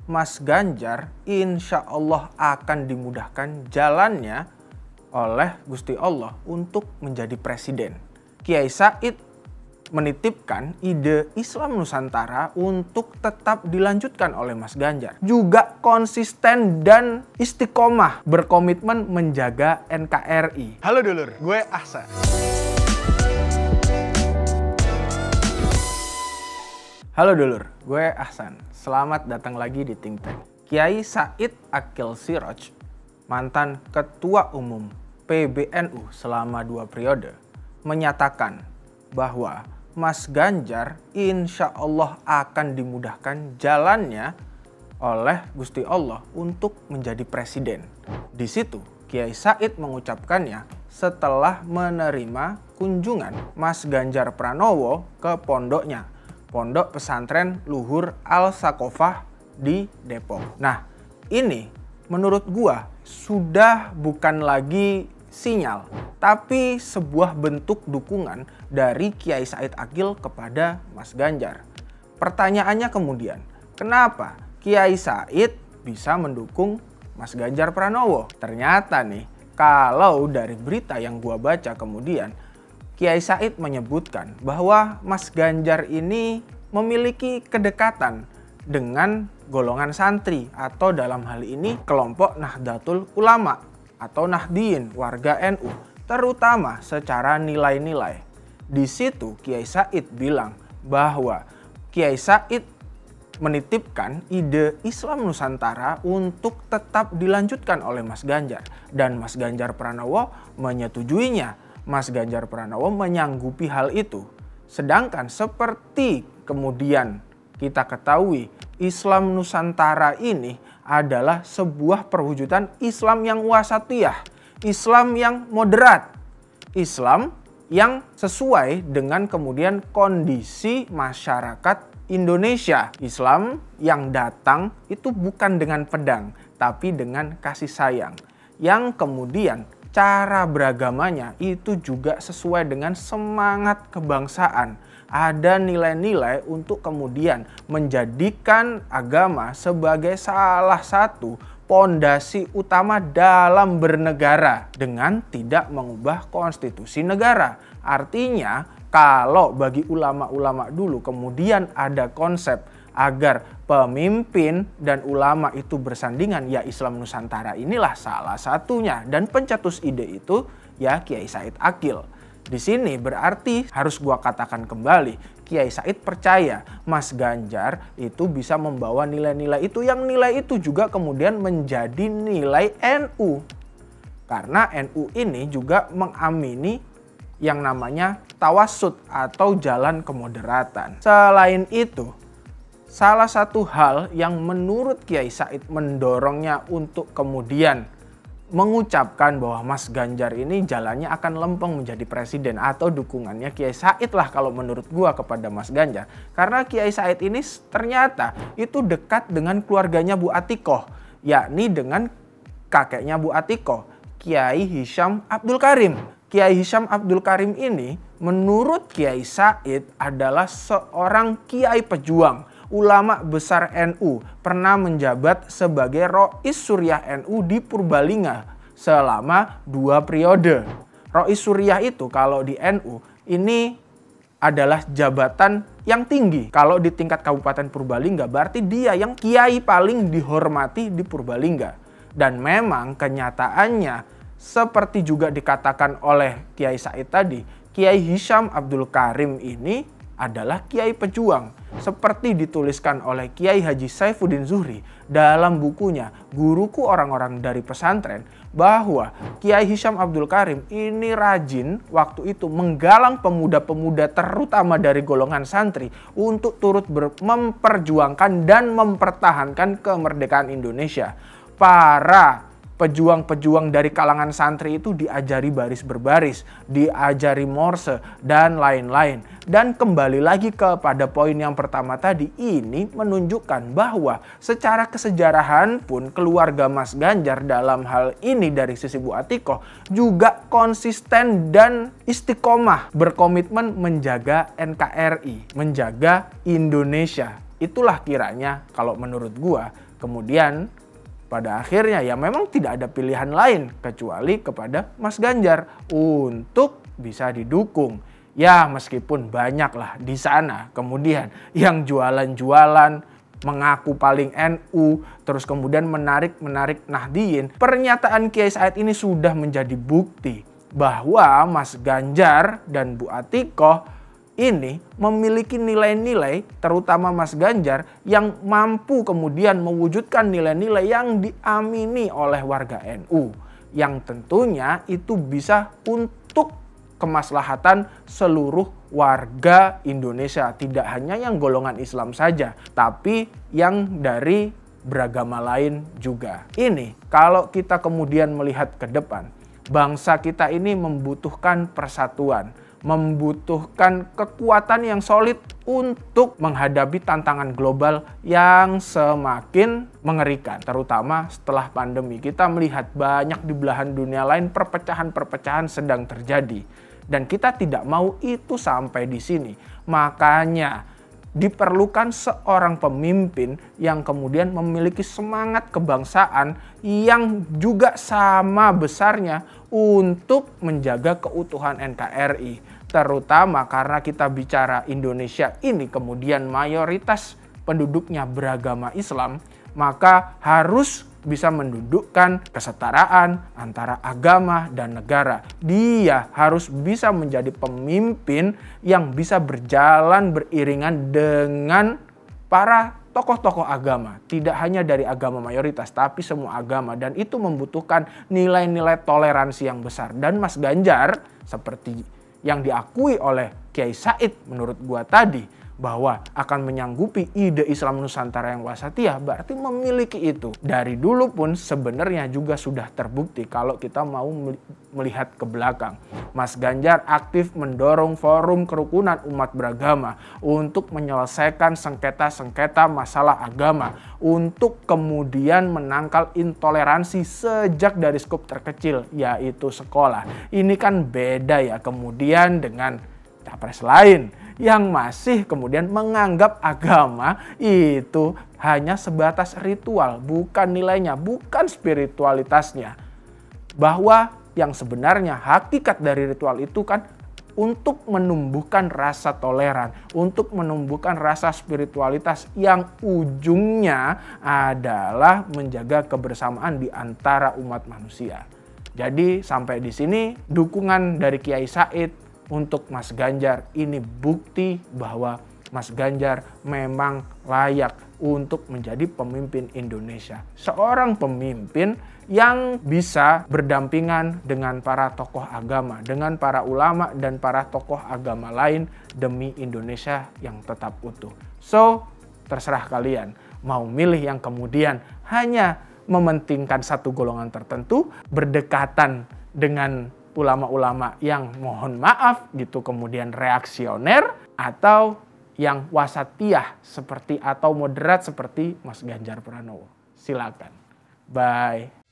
Mas Ganjar insya Allah akan dimudahkan jalannya oleh Gusti Allah untuk menjadi presiden. Kiai Said menitipkan ide Islam Nusantara untuk tetap dilanjutkan oleh Mas Ganjar. Juga konsisten dan istiqomah berkomitmen menjaga NKRI. Halo dulur, gue Ahsan. Halo dulur, gue Ahsan. Selamat datang lagi di Think Tank. Kiai Said Aqil Siraj, mantan Ketua Umum PBNU selama 2 periode, menyatakan bahwa Mas Ganjar insya Allah akan dimudahkan jalannya oleh Gusti Allah untuk menjadi presiden. Di situ Kiai Said mengucapkannya setelah menerima kunjungan Mas Ganjar Pranowo ke pondoknya, Pondok Pesantren Luhur Al-Sakofah di Depok. Nah, ini menurut gua sudah bukan lagi sinyal, tapi sebuah bentuk dukungan dari Kiai Said Aqil kepada Mas Ganjar. Pertanyaannya kemudian, kenapa Kiai Said bisa mendukung Mas Ganjar Pranowo? Ternyata nih, kalau dari berita yang gua baca kemudian, Kiai Said menyebutkan bahwa Mas Ganjar ini memiliki kedekatan dengan golongan santri atau dalam hal ini kelompok Nahdlatul Ulama atau Nahdliyin, warga NU, terutama secara nilai-nilai. Di situ Kiai Said bilang bahwa Kiai Said menitipkan ide Islam Nusantara untuk tetap dilanjutkan oleh Mas Ganjar. Dan Mas Ganjar Pranowo menyetujuinya. Mas Ganjar Pranowo menyanggupi hal itu. Sedangkan seperti kemudian kita ketahui, Islam Nusantara ini adalah sebuah perwujudan Islam yang wasatiyah, Islam yang moderat, Islam yang sesuai dengan kemudian kondisi masyarakat Indonesia. Islam yang datang itu bukan dengan pedang, tapi dengan kasih sayang. Yang kemudian cara beragamanya itu juga sesuai dengan semangat kebangsaan. Ada nilai-nilai untuk kemudian menjadikan agama sebagai salah satu pondasi utama dalam bernegara dengan tidak mengubah konstitusi negara. Artinya kalau bagi ulama-ulama dulu kemudian ada konsep agar pemimpin dan ulama itu bersandingan, ya Islam Nusantara inilah salah satunya. Dan pencetus ide itu ya Kiai Said Aqil. Di sini berarti harus gua katakan kembali, Kiai Said percaya Mas Ganjar itu bisa membawa nilai-nilai itu, yang nilai itu juga kemudian menjadi nilai NU. Karena NU ini juga mengamini yang namanya tawassut atau jalan kemoderatan. Selain itu, salah satu hal yang menurut Kiai Said mendorongnya untuk kemudian mengucapkan bahwa Mas Ganjar ini jalannya akan lempeng menjadi presiden, atau dukungannya Kiai Said lah kalau menurut gua kepada Mas Ganjar. Karena Kiai Said ini ternyata itu dekat dengan keluarganya Bu Atikoh, yakni dengan kakeknya Bu Atikoh, Kiai Hisham Abdul Karim. Kiai Hisham Abdul Karim ini menurut Kiai Said adalah seorang kiai pejuang, ulama besar NU, pernah menjabat sebagai Rois Suriah NU di Purbalingga selama 2 periode. Rois Suriah itu kalau di NU ini adalah jabatan yang tinggi. Kalau di tingkat Kabupaten Purbalingga berarti dia yang kiai paling dihormati di Purbalingga. Dan memang kenyataannya seperti juga dikatakan oleh Kiai Said tadi, Kiai Hisham Abdul Karim ini adalah kiai pejuang. Seperti dituliskan oleh Kiai Haji Saifuddin Zuhri dalam bukunya Guruku Orang-Orang dari Pesantren, bahwa Kiai Hisham Abdul Karim ini rajin waktu itu menggalang pemuda-pemuda terutama dari golongan santri untuk turut memperjuangkan dan mempertahankan kemerdekaan Indonesia. Para pejuang-pejuang dari kalangan santri itu diajari baris berbaris, diajari morse, dan lain-lain. Dan kembali lagi kepada poin yang pertama tadi, ini menunjukkan bahwa secara kesejarahan pun keluarga Mas Ganjar dalam hal ini dari sisi Bu Atikoh juga konsisten dan istiqomah berkomitmen menjaga NKRI, menjaga Indonesia. Itulah kiranya kalau menurut gua Kemudian pada akhirnya ya memang tidak ada pilihan lain kecuali kepada Mas Ganjar untuk bisa didukung. Ya meskipun banyaklah di sana kemudian yang jualan-jualan mengaku paling NU, terus kemudian menarik Nahdliyin. Pernyataan Kiai Said ini sudah menjadi bukti bahwa Mas Ganjar dan Bu Atikoh ini memiliki nilai-nilai, terutama Mas Ganjar, yang mampu kemudian mewujudkan nilai-nilai yang diamini oleh warga NU. Yang tentunya itu bisa untuk kemaslahatan seluruh warga Indonesia. Tidak hanya yang golongan Islam saja, tapi yang dari beragama lain juga. Ini kalau kita kemudian melihat ke depan, bangsa kita ini membutuhkan persatuan, membutuhkan kekuatan yang solid untuk menghadapi tantangan global yang semakin mengerikan. Terutama setelah pandemi, kita melihat banyak di belahan dunia lain perpecahan-perpecahan sedang terjadi. Dan kita tidak mau itu sampai di sini. Makanya diperlukan seorang pemimpin yang kemudian memiliki semangat kebangsaan yang juga sama besarnya untuk menjaga keutuhan NKRI. Terutama karena kita bicara Indonesia ini kemudian mayoritas penduduknya beragama Islam, maka harus bisa mendudukkan kesetaraan antara agama dan negara. Dia harus bisa menjadi pemimpin yang bisa berjalan beriringan dengan para tokoh-tokoh agama. Tidak hanya dari agama mayoritas, tapi semua agama. Dan itu membutuhkan nilai-nilai toleransi yang besar. Dan Mas Ganjar, seperti yang diakui oleh Kiai Said menurut gua tadi, bahwa akan menyanggupi ide Islam Nusantara yang wasatiyah, berarti memiliki itu. Dari dulu pun sebenarnya juga sudah terbukti kalau kita mau melihat ke belakang. Mas Ganjar aktif mendorong forum kerukunan umat beragama untuk menyelesaikan sengketa-sengketa masalah agama, untuk kemudian menangkal intoleransi sejak dari skup terkecil, yaitu sekolah. Ini kan beda ya kemudian dengan capres lain yang masih kemudian menganggap agama itu hanya sebatas ritual, bukan nilainya, bukan spiritualitasnya. Bahwa yang sebenarnya hakikat dari ritual itu kan untuk menumbuhkan rasa toleran, untuk menumbuhkan rasa spiritualitas yang ujungnya adalah menjaga kebersamaan di antara umat manusia. Jadi sampai di sini dukungan dari Kiai Said untuk Mas Ganjar ini bukti bahwa Mas Ganjar memang layak untuk menjadi pemimpin Indonesia. Seorang pemimpin yang bisa berdampingan dengan para tokoh agama, dengan para ulama dan para tokoh agama lain demi Indonesia yang tetap utuh. So, terserah kalian mau milih yang kemudian hanya mementingkan satu golongan tertentu, berdekatan dengan ulama-ulama yang mohon maaf gitu kemudian reaksioner, atau yang wasatiyah seperti atau moderat seperti Mas Ganjar Pranowo. Silakan. Bye.